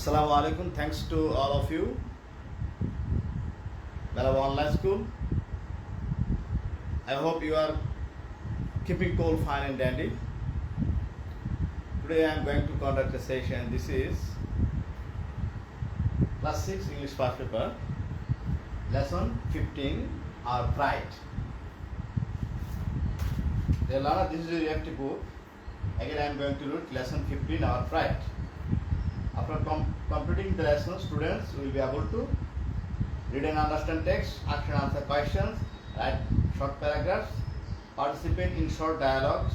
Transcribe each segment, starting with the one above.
Assalamu alaikum. Thanks to all of you. Malaba Online School. I hope you are keeping cool, fine and dandy. Today I am going to conduct a session. This is class 6 English first paper, lesson 15, our pride. Dear learner, this is a reactive book. Again I am going to read lesson 15, our pride. After completing the lesson, students will be able to read and understand text, ask and answer questions, write short paragraphs, participate in short dialogues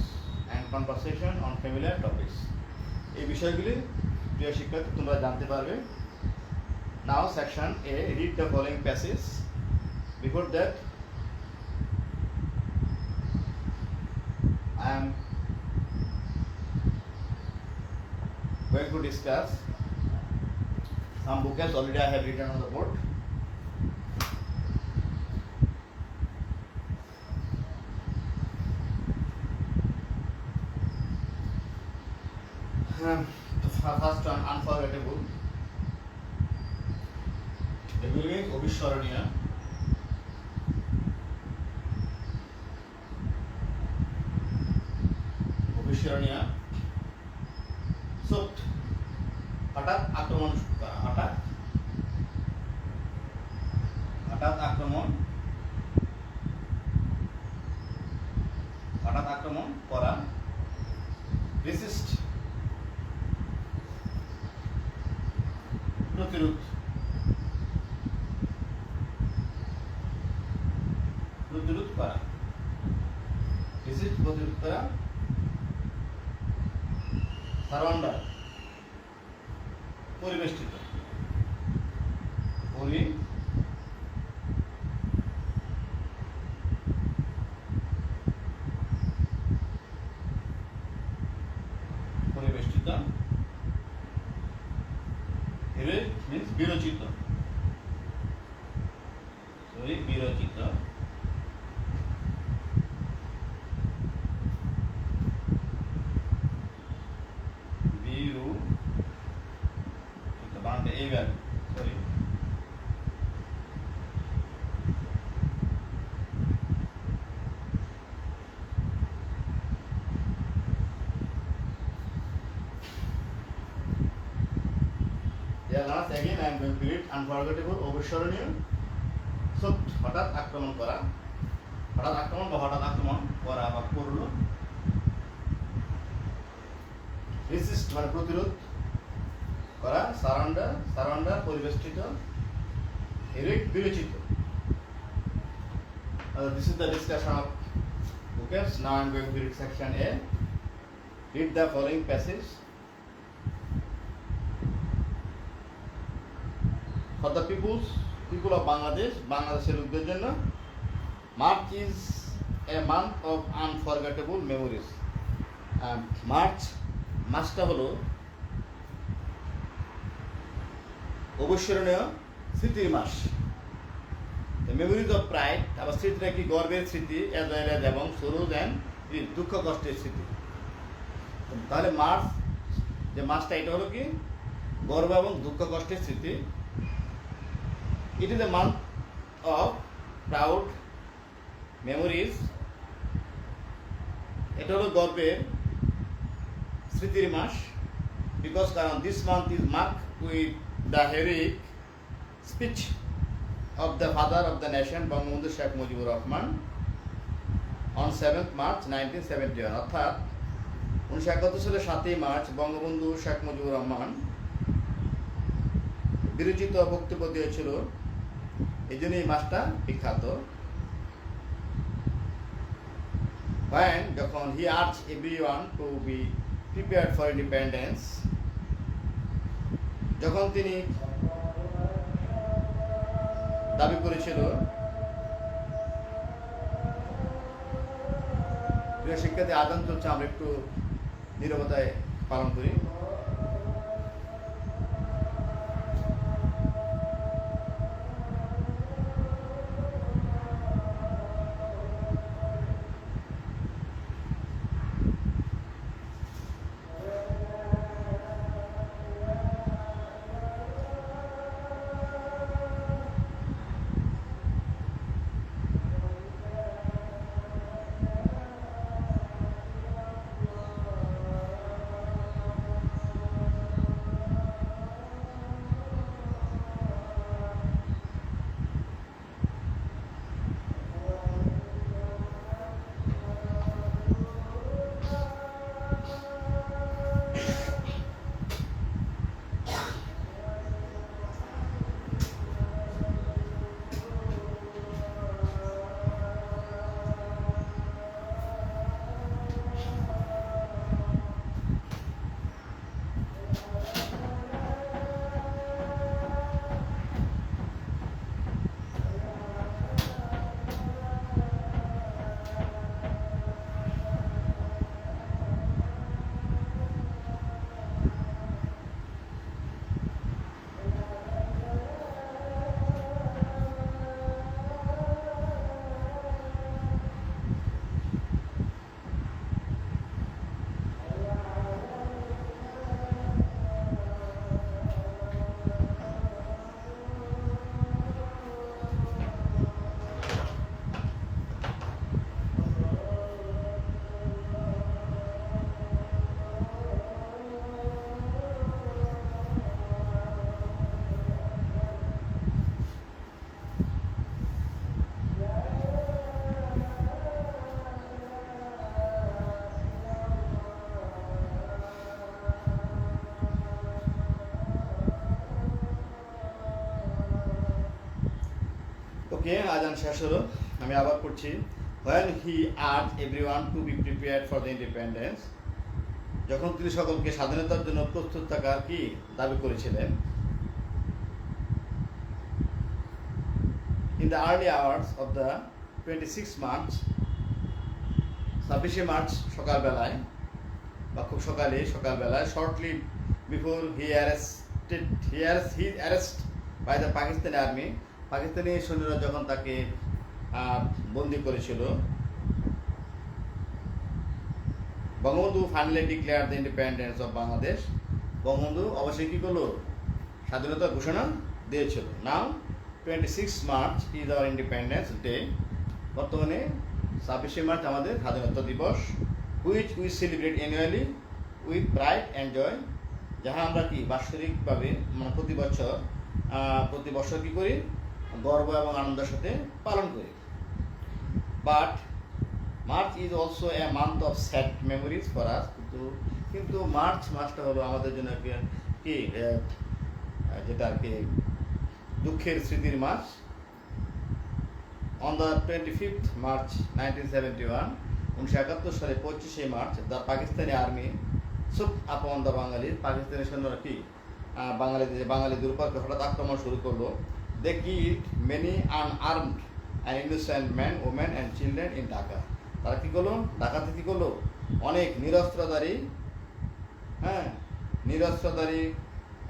and conversation on familiar topics. এই বিষয়গুলি প্রিয় শিক্ষার্থী তোমরা জানতে পারবে। Now section A, read the following passage. Before that, I am going to discuss some vocabs already I have written on the board. The first one, unforgettable. The meaning অবিস্মরণীয়। অবিস্মরণীয়। Swift, হঠাৎ আক্রমণ করা, হঠাৎ আক্রমণ করা। Resist, প্রতিরোধ, করা। Resist, প্রতিরোধ করা। Surround, পরিবেষ্টিত, পরিবেষ্টিত। Erase means বিরচিত, বিরচিত। বানাতে এই value, again I am going to read unforgettable, অবিস্মরণীয়। Swift, হঠাৎ আক্রমণ করা, হঠাৎ আক্রমণ করা বা করলো। Resist মানে প্রতিরোধ করা। সারাউন্ডার পরিবেষ্টিত। Erect, বিরচিত। This is the discussion of vocabs. Now I am going to read section A. Read the following passage. For the people of Bangladesh, বাংলাদেশের লোকদের জন্য March is a month of unforgettable memories. মাসটা হলো অবিস্মরণীয় স্মৃতির মাস। Memories of pride, আবার স্মৃতিটা কি গর্বের স্মৃতি, এবং সরোজ অ্যান্ড দুঃখ কষ্টের স্মৃতি। তাহলে মার্চ যে মাসটা, এটা হলো কি গর্ব এবং দুঃখ কষ্টের স্মৃতি। It is a month of proud memories. এটা হলো গর্বের স্মৃতির মাস। Because কারণ this month is marked with the heroic speech of the father of the nation, Bangabandhu Sheikh Mujibur Rahman, on 7th March 1971। অর্থাৎ 1971 সালের 7ই মার্চ বঙ্গবন্ধু শেখ মুজিবুর রহমান বিরচিত বক্তব্য দিয়েছিল। এই জন্য এই মাসটা বিখ্যাত। যখন he urged everyone to be prepared for independence, যখন তিনি দাবি করেছিল, প্রিয় শিক্ষার্থী আদান চলছে, আমরা একটু নীরবতায় পালন করি। ওকে, আজান শেষ হলো। আমি আবার পড়ছি। When he urged everyone to be prepared for the independence, যখন তিনি সকলকে স্বাধীনতার জন্য প্রস্তুত থাকার কি দাবি করেছিলেন। In the early hours of the 26 March, 26 March সকালবেলায় বা খুব সকালবেলায় shortly before his arrest by the Pakistani army, Pakistani সৈন্যরা যখন তাকে বন্দী করেছিল, Bangabandhu finally declare the independence of Bangladesh, Bangabandhu অবশ্যই কী করলো, স্বাধীনতার ঘোষণা দিয়েছিল। Now 26 March is our independence day, বর্তমানে 26 মার্চ আমাদের স্বাধীনতা দিবস, which we celebrate annually with pride and joy, যাহা আমরা কি বাৎসরিকভাবে মানে প্রতি বছর কী করি, গর্ব এবং আনন্দের সাথে পালন করি। But March is also a month of sad memories for us, কিন্তু মার্চ মাসটা হলো আমাদের জন্য কি যেটা আর কি দুঃখের স্মৃতির মাস। অন দ্য 25th March 1971, 1971 সালে 25শে March, the Pakistani army swoop upon the Bengali, Pakistani সৈন্যরা কি বাঙালিদের উপর হঠাৎ আক্রমণ শুরু করলো। They killed many unarmed and innocent man, women and children in Dhaka, তারা কী করলো, ঢাকাতে কী করলো, অনেক নিরস্ত্রধারী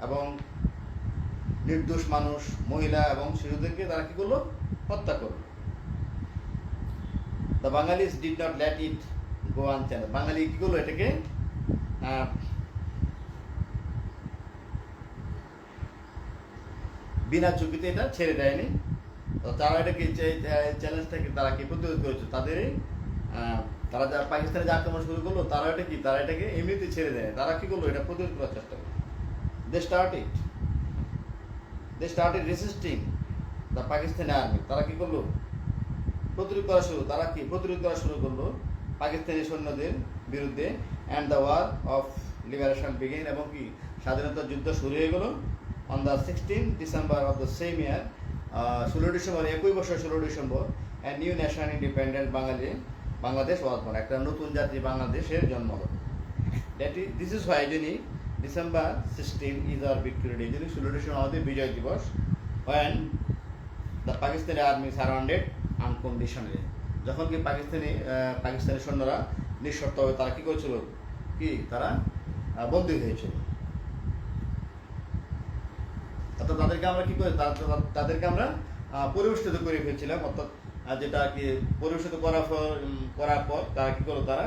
এবং নির্দোষ মানুষ, মহিলা এবং শিশুদেরকে তারা কী করলো, হত্যা করলো। The Bengalis did not let it go unchallenged, Bengali কী করলো, এটাকে বিনা ঝুঁকিতে এটা ছেড়ে দেয়নি। তো তারা এটাকে চ্যালেঞ্জটাকে তারা কি প্রতিরোধ করেছে, তারা যা পাকিস্তানে যে আক্রমণ শুরু করলো, তারা এটাকে এমনিতে ছেড়ে দেয়, তারা কি করলো, এটা প্রতিরোধ করার চেষ্টা করলো। They started resisting the Pakistani army, তারা কি করলো, প্রতিরোধ করা শুরু করলো পাকিস্তানি সৈন্যদের বিরুদ্ধে। And the war of liberation begin, এবং কি স্বাধীনতার যুদ্ধ শুরু হয়ে গেল। On the 16th December of the same year, 16 December, একই বছর 16 December, and new national independent Bangladesh was born, একটা নতুন জাতি বাংলাদেশের জন্ম হল। This is why December 16 is our victory day, 16 December আমাদের বিজয় দিবস। When the Pakistani army surrounded unconditionally, যখন কি পাকিস্তানি সৈন্যরা নিঃশর্তভাবে তারা কী করেছিল, তারা বন্দী হয়েছিল। অর্থাৎ তাদেরকে আমরা কী করে, তাদেরকে আমরা পরিবেষ্টিত করে ফেলছিলাম, অর্থাৎ যেটা কি পরিবেষ্টিত করার পর তারা কী করলো, তারা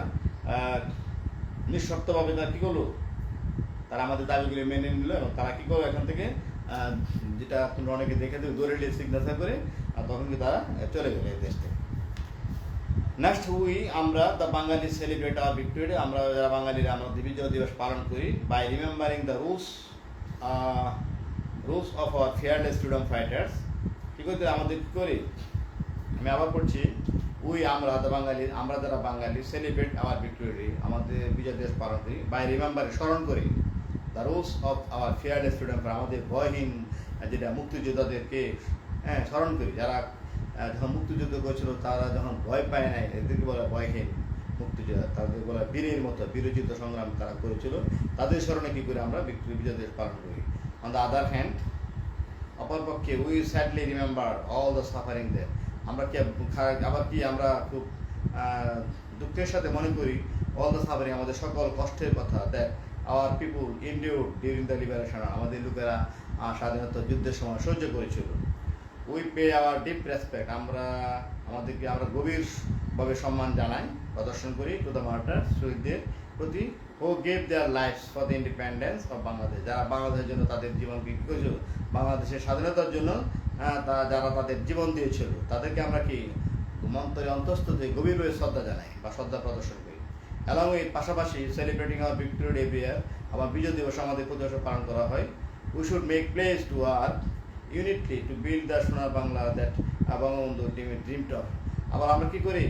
নিঃশর্তভাবে তারা কী করলো, তারা আমাদের দাবিগুলি মেনে নিল, এবং তারা কী করলো, এখান থেকে যেটা তোমরা অনেকে দেখে দেবে, দৌড়ে সিগনেচার করে, আর তখন কি তারা চলে গেল এই দেশ থেকে। নেক্সট আমরা the Bengali celebrate our victory day, আমরা যারা বাঙালিরা আমরা বিজয় দিবস পালন করি by remembering the rules of our fearless freedom fighters. কী করতে আমাদের কী করি, আমি আবার পড়ছি। আমরা যারা Bengali celebrate our victory day, আমাদের বিজয় দিবস পালন করি বাই রিমেম্বারিং, স্মরণ করি the rules of our fearless freedom fighter, আমাদের ভয়হীন যেটা মুক্তিযোদ্ধাদেরকে স্মরণ করি, যারা যখন মুক্তিযুদ্ধ করেছিল তারা যখন ভয় পায় নাই, এদেরকে বলা ভয়হীন মুক্তিযোদ্ধা, তাদের বলা বীরের মতো বীরযুদ্ধ সংগ্রাম তারা করেছিল, তাদের স্মরণে কী করে আমরা বিজয় দিবস পালন করি। অন দ্য আদার হ্যান্ড, অপরপক্ষে we sadly remember all the suffering there, আমরা খুব দুঃখের সাথে মনে করি অল দ্য সাফারিং, আমাদের সকল কষ্টের কথা, that our people endured during the liberation, আমাদের লোকেরা স্বাধীনতা যুদ্ধের সময় সহ্য করেছিল। We pay our deep respect, আমরা গভীরভাবে সম্মান জানাই, প্রদর্শন করি টু দ্য মার্টার, শহীদদের প্রতি, who gave their lives for the independence of Bangladesh, যারা বাংলাদেশের জন্য তাদের জীবনকে কী করেছিল, বাংলাদেশের স্বাধীনতার জন্য যারা তাদের জীবন দিয়েছিল, তাদেরকে আমরা কি অন্তঃস্থতে গভীরভাবে শ্রদ্ধা জানাই বা শ্রদ্ধা প্রদর্শন করি। অ্যালং উইথ, পাশাপাশি celebrating our victory day every year, আমার বিজয় দিবস আমাদের প্রতি বছর পালন করা হয়। We should make place to work unitedly to build the Sonar Bangla that Bangabandhu dreamed of, আবার আমরা কী করি,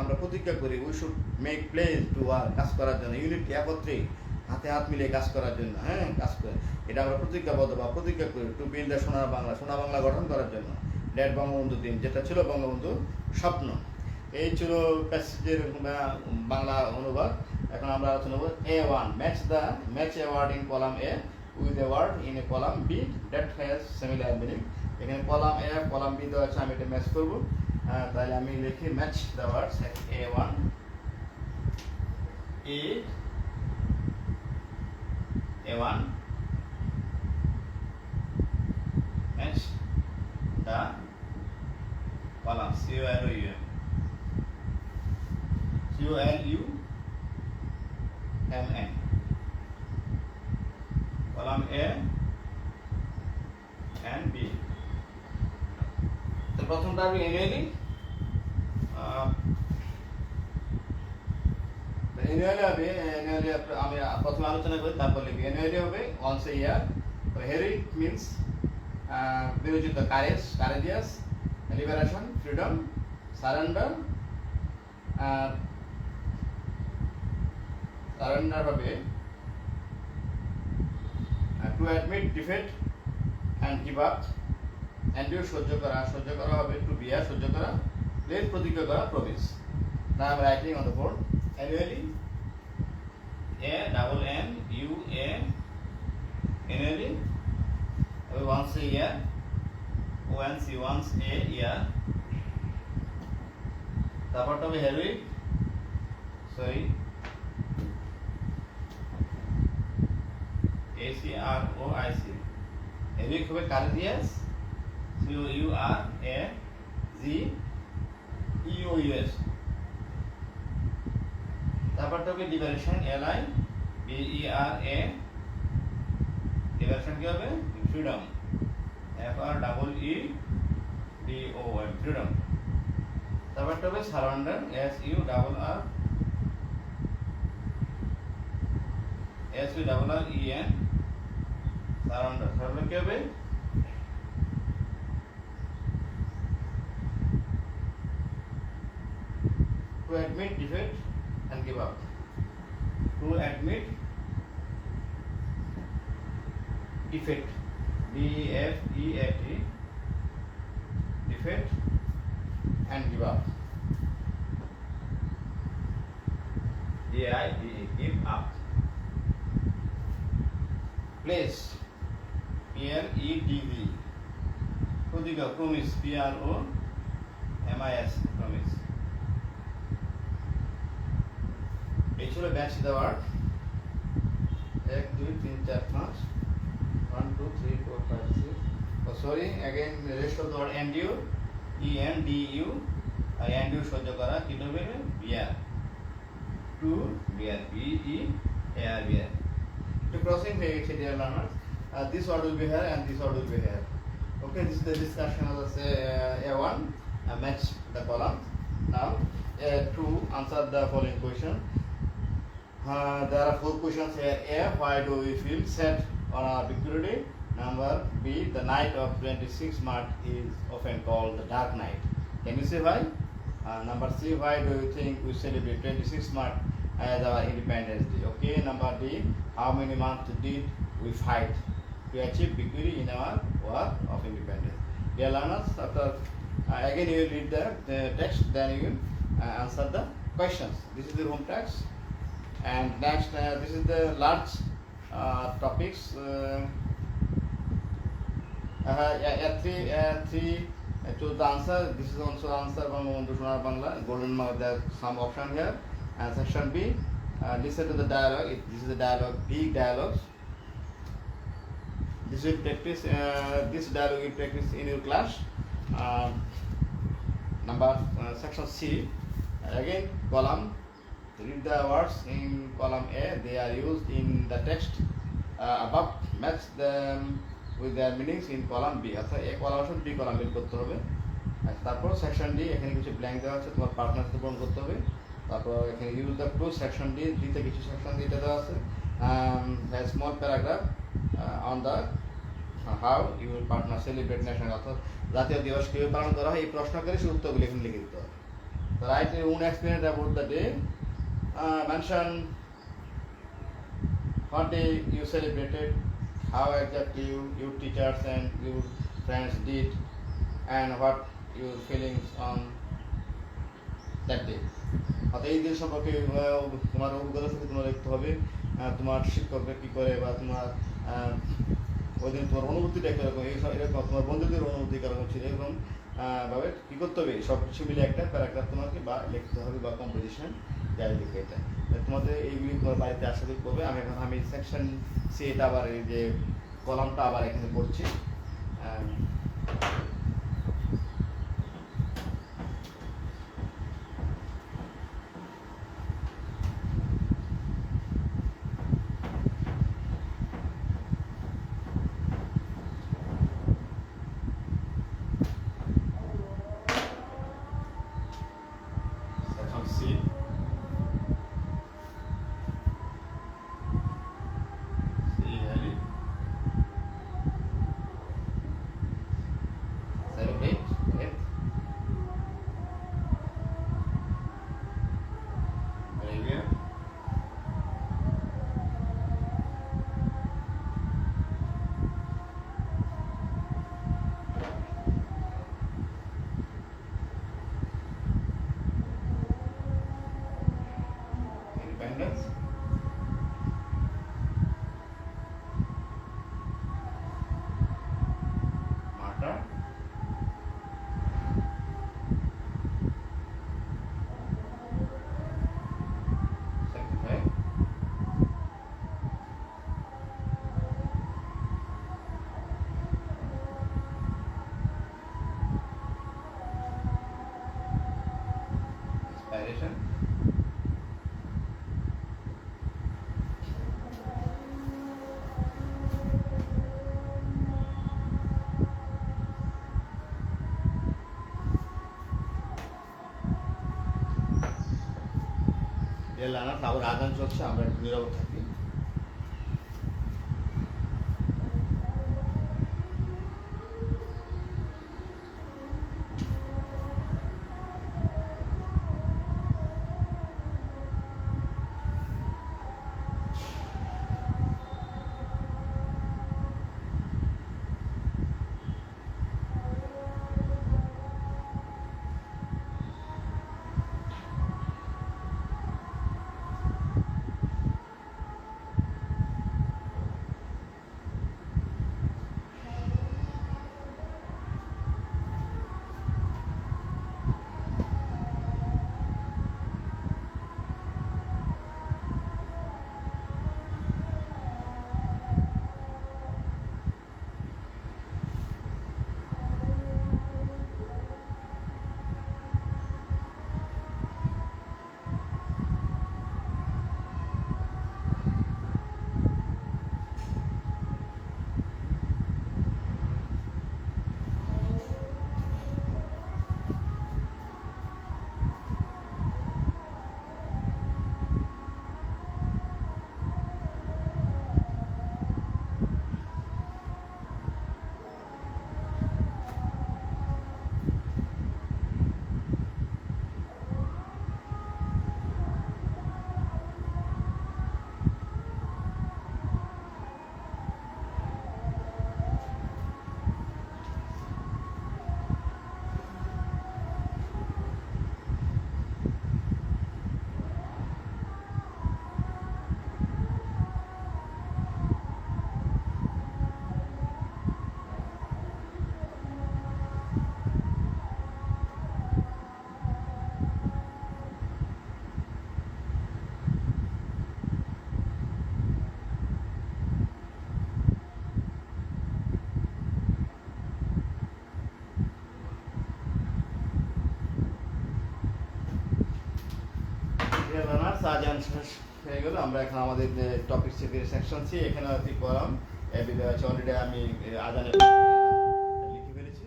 আমরা প্রতিজ্ঞা করি, we should make place to work, কাজ করার জন্য, ইউনিটলি একত্রে হাতে হাত মিলিয়ে কাজ করার জন্য, কাজ করে, এটা আমরা প্রতিজ্ঞাবদ্ধ বা প্রতিজ্ঞা করি, two build the Sonar Bangla গঠন করার জন্য। ডেড বঙ্গবন্ধু দিন, যেটা ছিল বঙ্গবন্ধু স্বপ্ন। এই ছিল প্যাসেজের বাংলা অনুবাদ। এখন আমরা আলোচনা করব A1, match a word in column A with a word in a column B that has similar meaning. এখানে কলাম এ কলাম বি দেওয়া আছে, আমি এটা ম্যাচ করব। তাহলে আমি লিখি match the words A1 A1 match the column COLUM column A and B। তো প্রথমটা আমি annually হবে। আমি প্রথমে আলোচনা করি, তারপর লিখি। annually হবে once a year। তো heroic means বিরোচিত, courageous, liberation, freedom, surrender হবে to admit defeat and give up, endure সহ্য করা হবে to bear সহ্য করা, pledge প্রতিজ্ঞা করা promise। Now I'm writing on the board annually annually once a year, once a year। তারপরটা হবে heroic, ACROIC। heroic হবে courageous, COURAGEOUS। তারপরটা হবে liberation, LIBERA। liberation কি হবে? freedom, FREEDOM, freedom। তারপরটা হবে surrender, SURREN, surrender কি হবে? to admit defeat and give up, to admit defeat, DEFEAT, defeat and give up, GIVE, give up। pledge, PLEDV, প্রতিজ্ঞা, promise, PROMIS, promise। এই ছিল batch the word 1 2 3 4 5 1 2 3 4 5 6। sorry again the rest of the word endure, ENDU, endure সহ্য করা, কি হবে? bear, to bear, BEAR, bear। তো crossing হয়ে গেছে dear learners। this word will be here and this word will be here। okay, this is the discussion of the A1 match the column। now to answer the following question, there are 4 questions here. A, why do we feel sad on our victory day? Number B, the night of 26 March is often called the dark night. Can you say why? Number C, why do you think we celebrate 26 March as our Independence Day? Okay. Number D, how many months did we fight to achieve victory in our war of independence? Dear learners, after again you will read the text, then you will answer the questions. This is the home text. And next, this is the large topics. Three to the answer. This is also answer from Bangla. Golden mark. There are some option here. And section B, listen to the dialogue. This is the dialogue, big dialogues. This will practice. This dialogue you practice in your class. Number section C. Again, column. Read the words in column A. They are used in the text above. Match them with their meanings in column B। আচ্ছা, A column B column বের করতে হবে। আচ্ছা, তারপর section D, এখানে কিছু blank দেওয়া আছে, তোমার পার্টনার সাথে পূরণ করতে হবে। তারপর এখানে use the clue, section D তে কিছু সেকশন দিতে দেওয়া আছে। Small paragraph on the how your partner celebrate national, অর্থাৎ জাতীয় দিবস কীভাবে পালন করা হয়, এই প্রশ্ন করে সে উত্তরগুলি এখানে লিখে দিতে হবে। তো right your own experience about the day. Mention what day you celebrated, how exactly your teachers and your friends did, and what your feelings on that day. অর্থাৎ এই দিন সম্পর্কে তোমার অভিজ্ঞতা থেকে তোমার লিখতে হবে, তোমার শিক্ষকরা কী করে বা তোমার ওই দিন তোমার অনুভূতিটা কীরকম, এরকম তোমার বন্ধুদের অনুভূতি কীরকম ছিল, এরকম ভাবে কী করতে হবে, সব কিছু মিলে একটা প্যারাগ্রাফ তোমাকে বা লিখতে হবে বা কম্পোজিশন যাই লিখে এটা তোমাদের এইগুলি তোমার বাড়িতে আশা করি করবে। আমি সেকশন সি এটা আবার এই যে কলামটা আবার এখানে করছি। section C independence, Marta, sacrifice, inspiration, লানার আবার আজান চলছে, আমরা একটু নীরব থাকি। আজান শেষ হয়ে গেল, আমরা এখন আমাদের টপিক সেকশন সি এখানে একটি কলাম অলরেডি আমি আজানের লিখে ফেলেছি।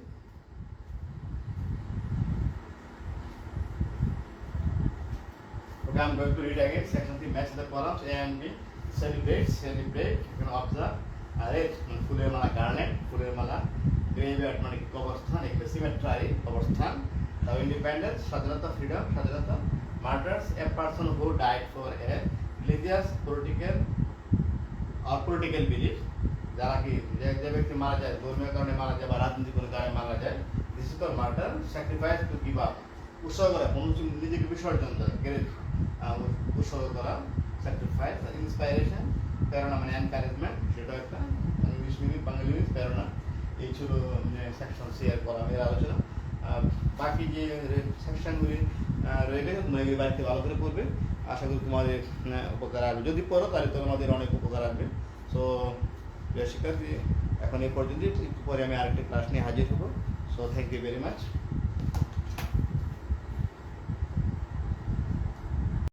Okay, I'm going to read again. Section 3 match the columns A and B. Celebrate, এখানে observe, arrange ফুলের মালা, গার্ল্যান্ড ফুলের মালা, গ্রেভইয়ার্ড মানে কবরস্থান, একটা সিমেট্রি কবরস্থান, তাও ইন্ডিপেন্ডেন্স স্বাধীনতা, ফ্রিডম স্বাধীনতা, martyrs a person who died for a religious political belief, যারা কি যে ব্যক্তি মারা যায় ধর্মীয় কারণে মারা যায় বা রাজনৈতিক কোনো কারণে মারা যায়, this is call martyr, sacrifice to give up, উৎসর্গ করা, কোনো নিজেকে বিসর্জন দেওয়া, উৎসর্গ করা, স্যাক্রিফাইস। ইন্সপাইরেশন, প্রেরণা মানে এনকারেজমেন্ট, সেটা একটা ইংলিশ মিডিয়াম, বাংলা মিডিয়াম প্রেরণা। এই ছিল সেকশন শেয়ার করা এর আলোচনা। বাকি যে সেকশনগুলি রয়ে গেছে তোমরা এগুলি বাড়িতে ভালো করে পড়বে, আশা করি তোমাদের উপকার আসবে। যদি পড়ো তাহলে তোমাদের অনেক উপকার আসবে। সো প্রিয় শিক্ষার্থী, এখন এই পর্যন্ত, একটু পরে আমি আরেকটা ক্লাস নিয়ে হাজির হবো। So thank you very much.